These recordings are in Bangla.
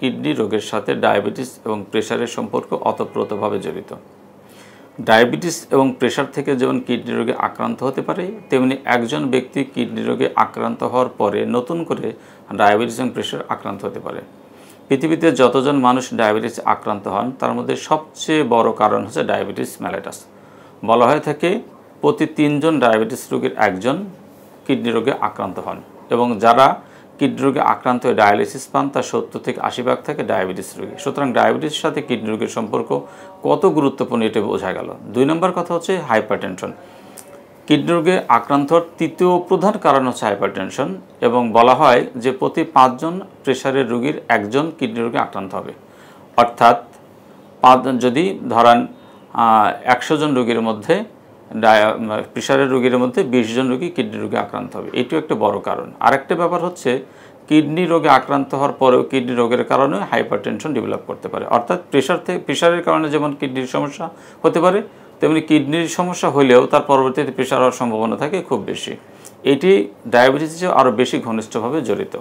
কিডনি রোগের সাথে ডায়াবেটিস এবং প্রেশারের সম্পর্ক ওতপ্রোতভাবে জড়িত। ডায়াবেটিস এবং প্রেশার থেকে যেমন কিডনি রোগে আক্রান্ত হতে পারে, তেমনি একজন ব্যক্তি কিডনি রোগে আক্রান্ত হওয়ার পরে নতুন করে ডায়াবেটিস এবং প্রেশার আক্রান্ত হতে পারে। পৃথিবীতে যতজন মানুষ ডায়াবেটিস আক্রান্ত হন তার মধ্যে সবচেয়ে বড় কারণ হচ্ছে ডায়াবেটিস মেলিটাস। বলা হয়ে থাকে প্রতি 3 জন ডায়াবেটিস রোগীর একজন কিডনি রোগে আক্রান্ত হন, এবং যারা কিডনি রোগে আক্রান্ত হয়ে ডায়ালিসিস পান তার 70 থেকে 80% থাকে ডায়াবেটিস রোগী। সুতরাং ডায়াবেটিসের সাথে কিডনি রোগের সম্পর্ক কত গুরুত্বপূর্ণ এটা বোঝা গেল। 2 নম্বর কথা হচ্ছে হাইপারটেনশন। কিডনি রোগে আক্রান্ত হওয়ার তৃতীয় প্রধান কারণ হচ্ছে হাইপারটেনশন, এবং বলা হয় যে প্রতি 5 জন প্রেশারের রোগীর একজন কিডনি রোগে আক্রান্ত হবে। অর্থাৎ যদি ধরেন 100 জন রোগীর মধ্যে প্রেশারের রোগীর মধ্যে 20 জন রোগী কিডনি রোগে আক্রান্ত হবে। এটিও একটা বড় কারণ। আরেকটা ব্যাপার হচ্ছে কিডনি রোগে আক্রান্ত হওয়ার পরেও কিডনি রোগের কারণে হাইপারটেনশন ডেভেলপ করতে পারে। অর্থাৎ প্রেশারের কারণে যেমন কিডনির সমস্যা হতে পারে, তেমনি কিডনির সমস্যা হলেও তার পরবর্তীতে প্রেশার হওয়ার সম্ভাবনা থাকে খুব বেশি। এটি ডায়াবেটিসেও আরও বেশি ঘনিষ্ঠভাবে জড়িত।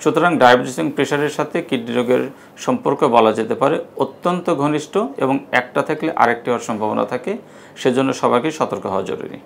সুতরাং ডায়াবেটিস এবং প্রেশারের সাথে কিডনি রোগের সম্পর্ক বলা যেতে পারে অত্যন্ত ঘনিষ্ঠ, এবং একটা থাকলে আরেকটি হওয়ার সম্ভাবনা থাকে। সেজন্য সবাইকে সতর্ক হওয়া জরুরি।